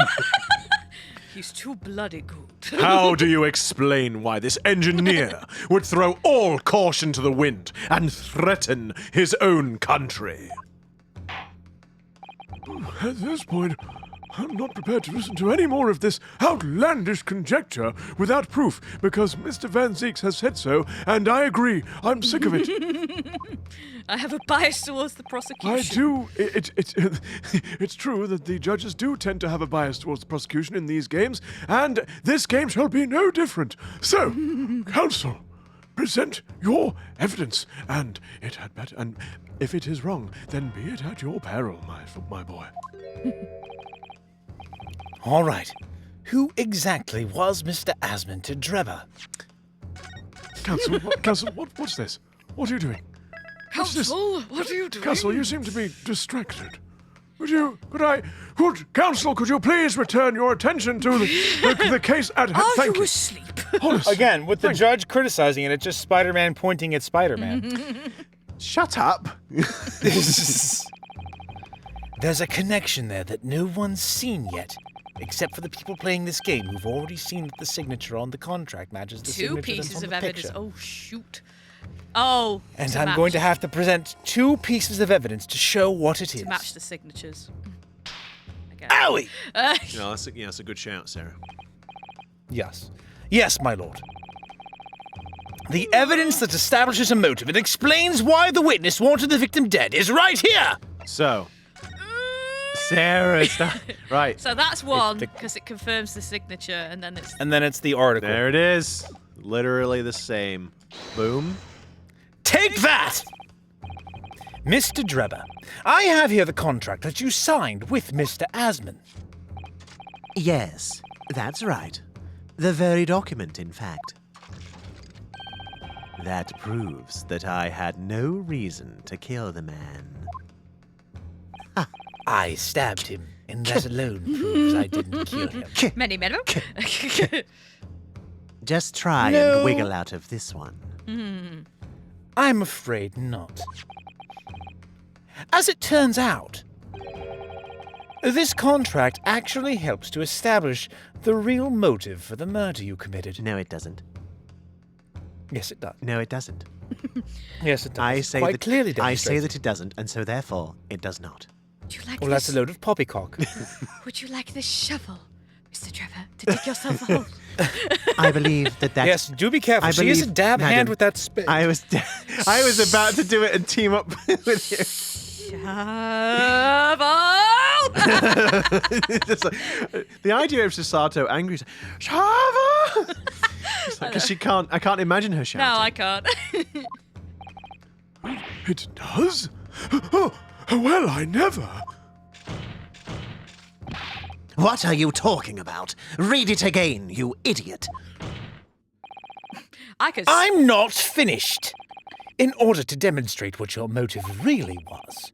He's too bloody good. How do you explain why this engineer would throw all caution to the wind and threaten his own country? At this point, I'm not prepared to listen to any more of this outlandish conjecture without proof, because Mr. Van Zeeks has said so, and I agree. I'm sick of it. I have a bias towards the prosecution. I do. It's true that the judges do tend to have a bias towards the prosecution in these games, and this game shall be no different. So, counsel, present your evidence, and it had better. And if it is wrong, then be it at your peril, my boy. All right. Who exactly was Mr. Asmund to Drebber? Counsel, what's this? What are you doing? What's this? Counsel, what are you doing? Counsel, you seem to be distracted. Could you please return your attention to the case at hand? Are Thank you you. asleep? Honest. Again, with the judge criticizing it, it's just Spider-Man pointing at Spider-Man. Shut up. There's a connection there that no one's seen yet, except for the people playing this game who've already seen that the signature on the contract matches the Two signature that's pieces on of the evidence. picture. Oh, shoot. Oh. And I'm going to have to present 2 pieces of evidence to show what it is. to match the signatures. Okay. Owie! That's a good shout, Sarah. Yes. Yes, my lord. The evidence that establishes a motive and explains why the witness wanted the victim dead is right here! So, Sarah, right. So that's one, because it confirms the signature, and then it's... And then it's the article. There it is. Literally the same. Boom. Take that! Mr. Drebber, I have here the contract that you signed with Mr. Asmund. Yes, that's right. The very document, in fact. That proves that I had no reason to kill the man. I stabbed him, and that alone proves I didn't kill him. Many men. Just try No. and wiggle out of this one. I'm afraid not. As it turns out, This contract actually helps to establish the real motive for the murder you committed. No, it doesn't. Yes, it does. No, it doesn't. Yes, it does. I say Quite that clearly I demonstrates say that it doesn't, and so therefore it does not. Would you like Well, that's this? a load of poppycock. Would you like this shovel, Mr. Drebber, to dig yourself a hole? I believe that that's... Yes, do be careful. I She is a believe, dab hand madam, with that spit. I was about to do it and team up with you. Shovel! Just like, the idea of Sasato angry, Shava! Because I can't imagine her shouting. No, I can't. It does? Oh, well, I never. What are you talking about? Read it again, you idiot. I could. I'm not finished. In order to demonstrate what your motive really was,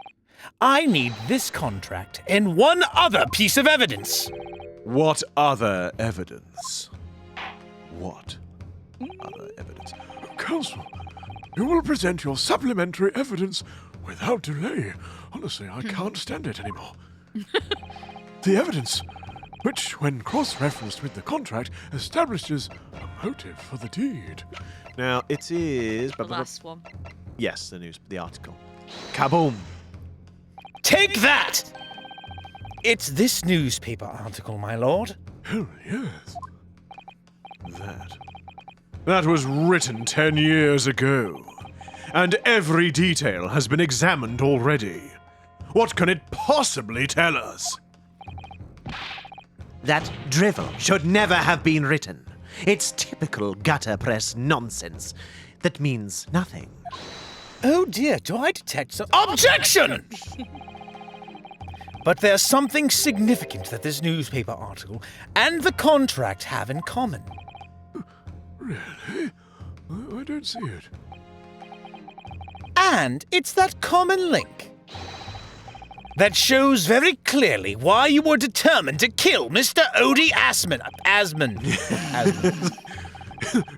I need this contract and one other piece of evidence. What other evidence? What other evidence? Counsel, you will present your supplementary evidence without delay. Honestly, I can't stand it anymore. The evidence, which, when cross-referenced with the contract, establishes a motive for the deed. Now, it is... the last one. Yes, the article. Kaboom! Take that! It's this newspaper article, my lord. Oh, yes. That was written 10 years ago. And every detail has been examined already. What can it possibly tell us? That drivel should never have been written. It's typical gutter press nonsense that means nothing. Oh dear, do I detect some... Objection! But there's something significant that this newspaper article and the contract have in common. Really? I don't see it. And it's that common link that shows very clearly why you were determined to kill Mr. Odie Asman.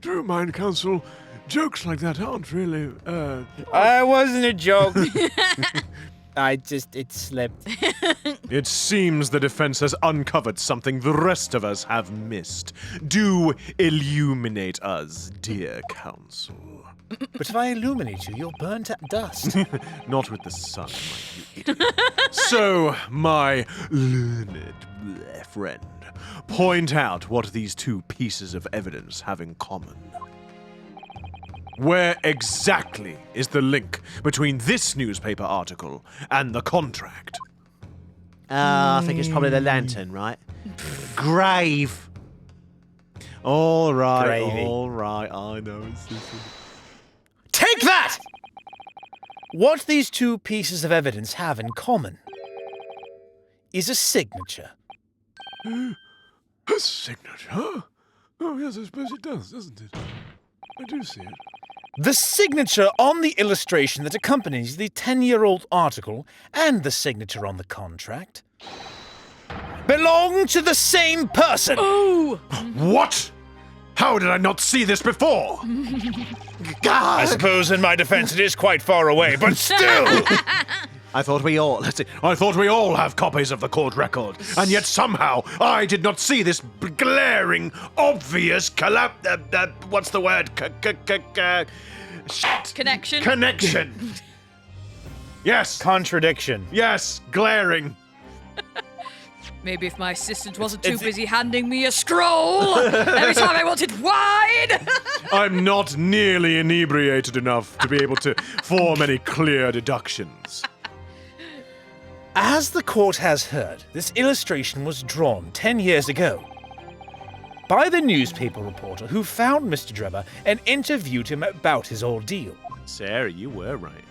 Do you mind, Counsel? Jokes like that aren't really, I wasn't a joke. It slipped. It seems the defense has uncovered something the rest of us have missed. Do illuminate us, dear Counsel. But if I illuminate you, you'll burn to dust. Not with the sun, you idiot. So, my learned friend, point out what these two pieces of evidence have in common. Where exactly is the link between this newspaper article and the contract? I think it's probably the lantern, right? Grave. All right, Gravy. all right, I know. Take that! What these two pieces of evidence have in common is a signature. A signature? Oh, yes, I suppose it does, doesn't it? I do see it. The signature on the illustration that accompanies the 10-year-old article and the signature on the contract belong to the same person. What? How did I not see this before? I suppose in my defense it is quite far away, but still. I thought we all have copies of the court record, and yet somehow I did not see this glaring, obvious what's the word? Connection. Connection. Yes. Contradiction. Yes. Glaring. Maybe if my assistant wasn't too busy handing me a scroll every time I wanted wine. I'm not nearly inebriated enough to be able to form any clear deductions. As the court has heard, this illustration was drawn 10 years ago by the newspaper reporter who found Mr. Drebber and interviewed him about his ordeal. Sarah, you were right.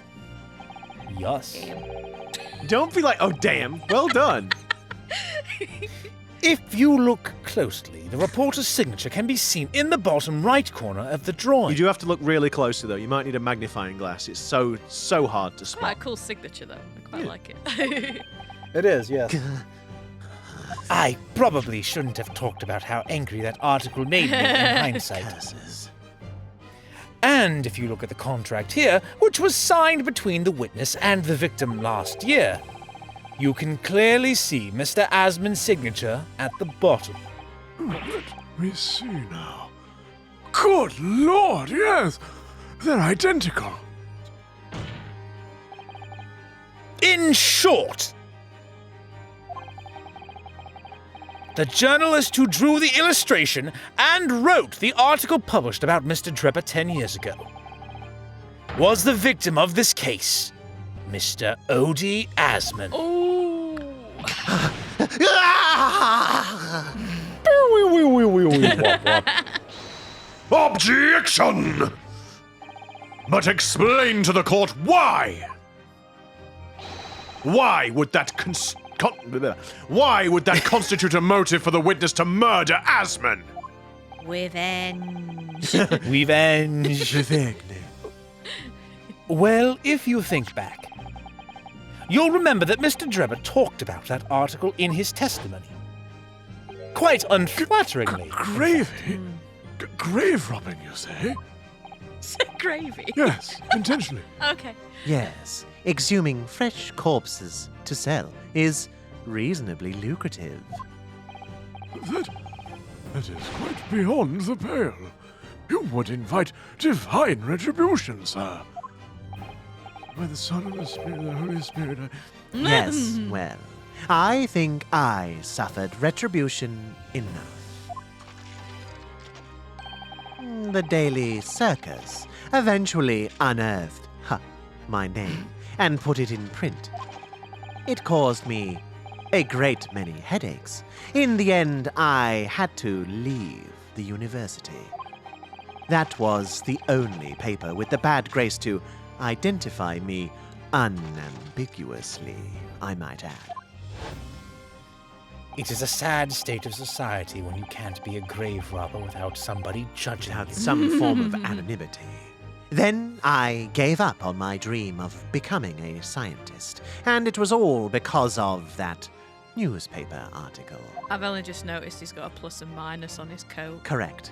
Yes. Don't be like, oh, damn. Well done. If you look closely, the reporter's signature can be seen in the bottom right corner of the drawing. You do have to look really closely, though. You might need a magnifying glass. It's so hard to Quite a spot. cool signature, though. I quite like it. It is, yes. I probably shouldn't have talked about how angry that article made me in hindsight. And if you look at the contract here, which was signed between the witness and the victim last year, You can clearly see Mr. Asman's signature at the bottom. Let me see now. Good Lord, yes! They're identical. In short, the journalist who drew the illustration and wrote the article published about Mr. Drebber 10 years ago was the victim of this case, Mr. O.D. Asman. Objection! But explain to the court why. Why would that constitute a motive for the witness to murder Asman? Revenge. Revenge. Well, if you think back, you'll remember that Mr. Drebber talked about that article in his testimony. Quite unflatteringly. Gravy? Grave robbing, you say? Gravy. Yes, intentionally. Okay. Yes, exhuming fresh corpses to sell is reasonably lucrative. That is quite beyond the pale. You would invite divine retribution, sir. By the Son and the Spirit, the Holy Spirit, Yes, well, I think I suffered retribution enough. The Daily Circus eventually unearthed my name and put it in print. It caused me a great many headaches. In the end, I had to leave the university. That was the only paper with the bad grace to identify me unambiguously, I might add. It is a sad state of society when you can't be a grave robber without somebody judging Without you. some form of anonymity. Then I gave up on my dream of becoming a scientist, and it was all because of that newspaper article. I've only just noticed he's got a plus and minus on his coat. Correct.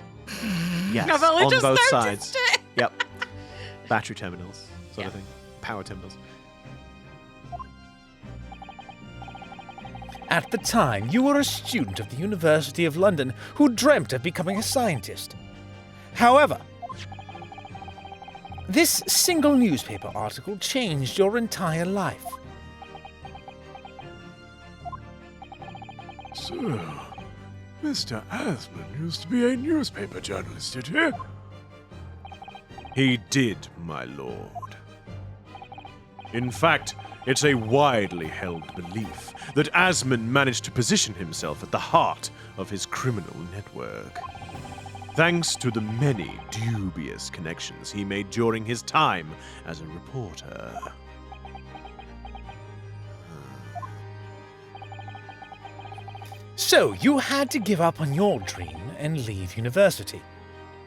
Yes, I've only on just both noticed sides. it. Yep. Battery terminals, sort of Yeah. thing. Power terminals. At the time, you were a student of the University of London who dreamt of becoming a scientist. However, this single newspaper article changed your entire life. So, Mr. Asman used to be a newspaper journalist, did he? He did, my lord. In fact, it's a widely held belief that Asman managed to position himself at the heart of his criminal network, thanks to the many dubious connections he made during his time as a reporter. So, you had to give up on your dream and leave university.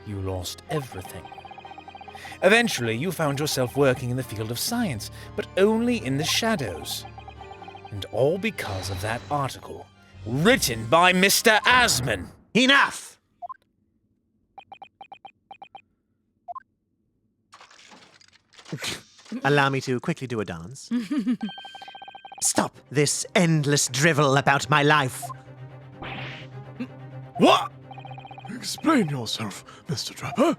You lost everything. Eventually, you found yourself working in the field of science, but only in the shadows. And all because of that article, written by Mr. Asman. Enough! Allow me to quickly do a dance. Stop this endless drivel about my life. What? Explain yourself, Mr. Drebber.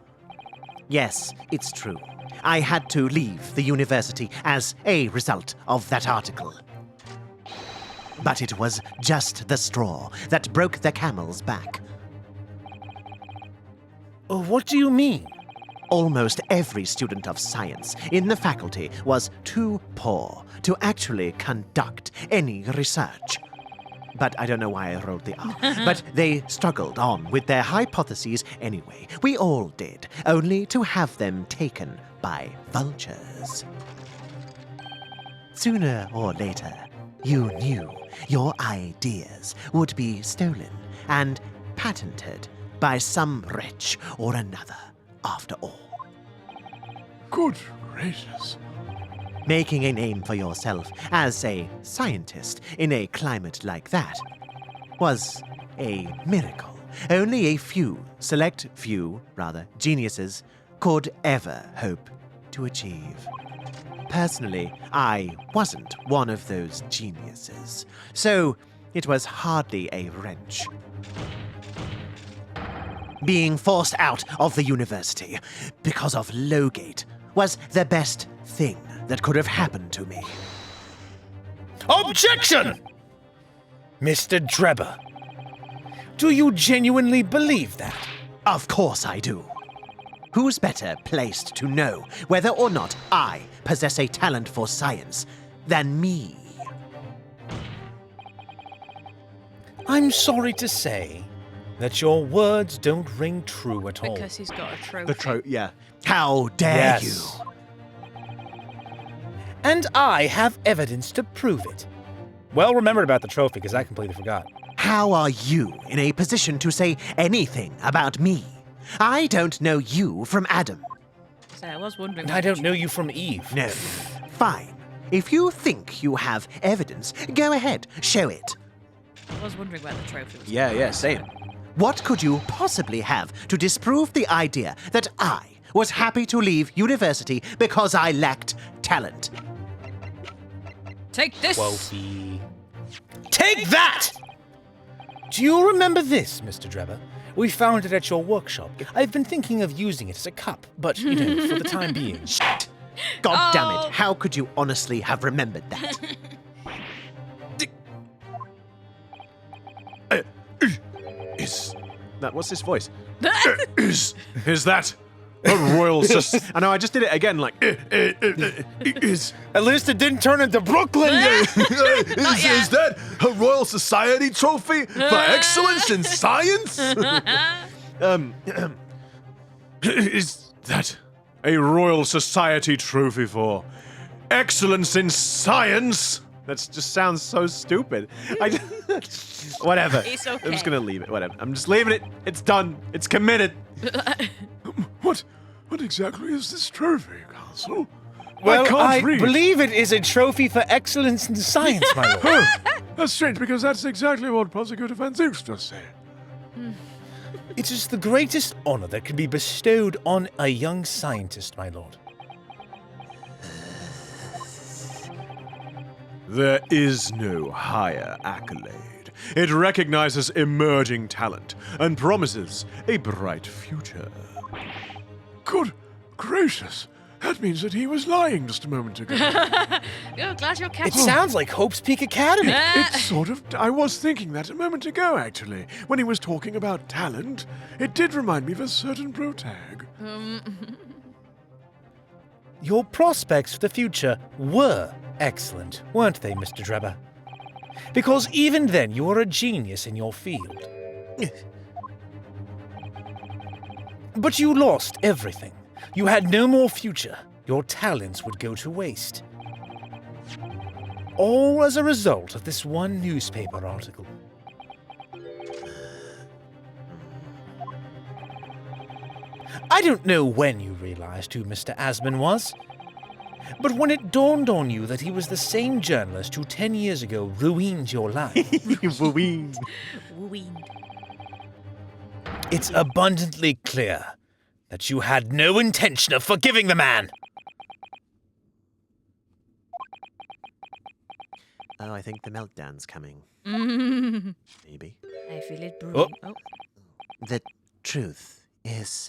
Yes, it's true. I had to leave the university as a result of that article. But it was just the straw that broke the camel's back. What do you mean? Almost every student of science in the faculty was too poor to actually conduct any research. But I don't know why I rolled the R. But they struggled on with their hypotheses anyway. We all did, only to have them taken by vultures. Sooner or later, you knew your ideas would be stolen and patented by some wretch or another, after all. Good gracious. Making a name for yourself as a scientist in a climate like that was a miracle. Only a few, geniuses could ever hope to achieve. Personally, I wasn't one of those geniuses, so it was hardly a wrench. Being forced out of the university because of Lowgate was the best thing that could have happened to me. Objection! Mr. Drebber, do you genuinely believe that? Of course I do. Who's better placed to know whether or not I possess a talent for science than me? I'm sorry to say that your words don't ring true at all. Because he's got a trophy. Yeah. How dare you? And I have evidence to prove it. Well remembered about the trophy, because I completely forgot. How are you in a position to say anything about me? I don't know you from Adam. So I was wondering. And I don't know you from Eve. No. Fine. If you think you have evidence, go ahead, show it. I was wondering where the trophy was. Yeah, same. What could you possibly have to disprove the idea that I was happy to leave university because I lacked talent? Take this! Woefy. Take that! Do you remember this, Mr. Drebber? We found it at your workshop. I've been thinking of using it as a cup, but, you know, for the time being. God damn it, how could you honestly have remembered that? Is that what's his voice? Is that a royal I know, I just did it again, like. is At least it didn't turn into Brooklyn. is that a Royal Society trophy for excellence in science? Is that a Royal Society trophy for excellence in science? That just sounds so stupid. Whatever. It's okay. I'm just gonna leave it. Whatever. I'm just leaving it. It's done. It's committed. What exactly is this trophy, Castle? Well, I can't read. believe it is a trophy for excellence in science, my lord. Oh, that's strange because that's exactly what Prosecutor Van Zooks just said. It is the greatest honor that can be bestowed on a young scientist, my lord. There is no higher accolade. It recognizes emerging talent and promises a bright future. Good gracious. That means that he was lying just a moment ago. Oh, glad you're It catching. sounds like Hope's Peak Academy. It's sort of... I was thinking that a moment ago, actually. When he was talking about talent, it did remind me of a certain protag. Your prospects for the future were excellent, weren't they, Mr. Drebber? Because even then, you were a genius in your field. But you lost everything. You had no more future. Your talents would go to waste. All as a result of this one newspaper article. I don't know when you realized who Mr. Asman was, but when it dawned on you that he was the same journalist who 10 years ago ruined your life, Wooing. it's abundantly clear that you had no intention of forgiving the man. Oh, I think the meltdown's coming. Maybe. I feel it brewing. Oh. The truth is...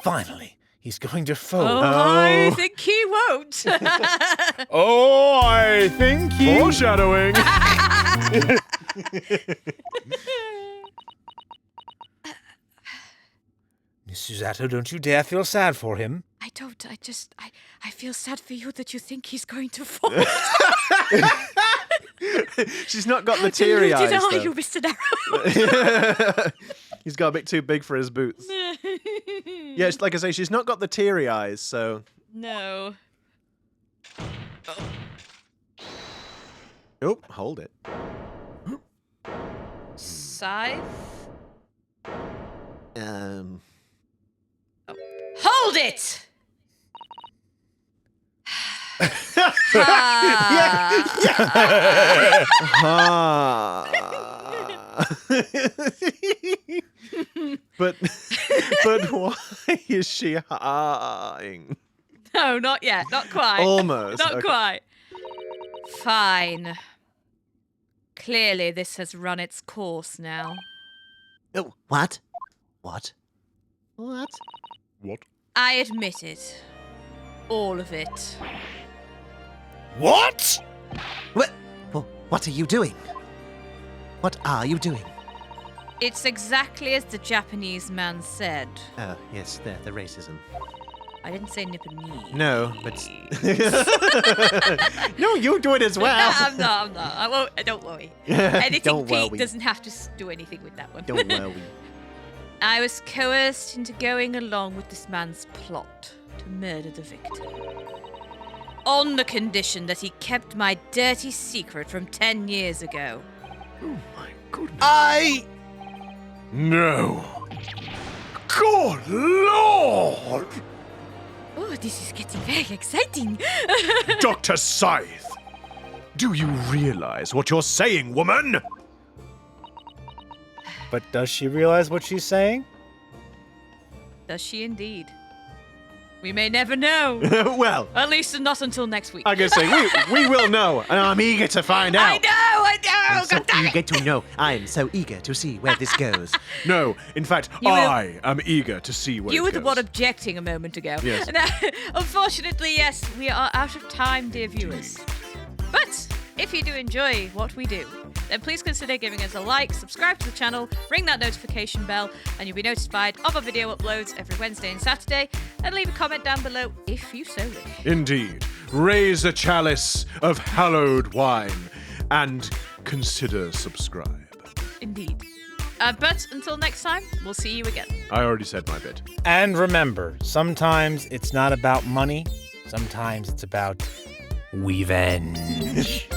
Finally, he's going to fold. I think he won't. Oh, I think he... Foreshadowing! Mrs. Atto, don't you dare feel sad for him. I don't. I feel sad for you that you think he's going to fall. She's not got the teary eyes. Deluded are though. you, Mr. Darrow? He's got a bit too big for his boots. Yeah, like I say, she's not got the teary eyes, so... No. Oh, hold it. Scythe? Hold it! But why is she hiding? No, not yet. Not quite. Almost. Not Okay. quite. Fine. Clearly, this has run its course now. Oh, what? What? What? I admit it. All of it. What? What are you doing? What are you doing? It's exactly as the Japanese man said. Oh, yes, the racism. I didn't say nip and knee. No, but... no, you do it as well. I'm not. I won't. Don't worry. Anything Don't Pete worry. doesn't have to do anything with that one. Don't worry. I was coerced into going along with this man's plot to murder the victim. On the condition that he kept my dirty secret from 10 years ago. Oh my goodness. I... No. Good Lord! Oh, this is getting very exciting. Dr. Scythe! Do you realize what you're saying, woman? But does she realize what she's saying? Does she indeed? We may never know. Well, At least not until next week. I gotta say, we will know, and I'm eager to find out. I know. I'm so God damn it. eager to know. I'm so eager to see where this goes. No, in fact, You will- I am eager to see where You it were the goes. one objecting a moment ago. Yes. Unfortunately, yes, we are out of time, dear viewers. But if you do enjoy what we do, then please consider giving us a like, subscribe to the channel, ring that notification bell, and you'll be notified of our video uploads every Wednesday and Saturday, and leave a comment down below if you so wish. Indeed. Raise a chalice of hallowed wine and consider subscribe. Indeed. But until next time, we'll see you again. I already said my bit. And remember, sometimes it's not about money, sometimes it's about revenge.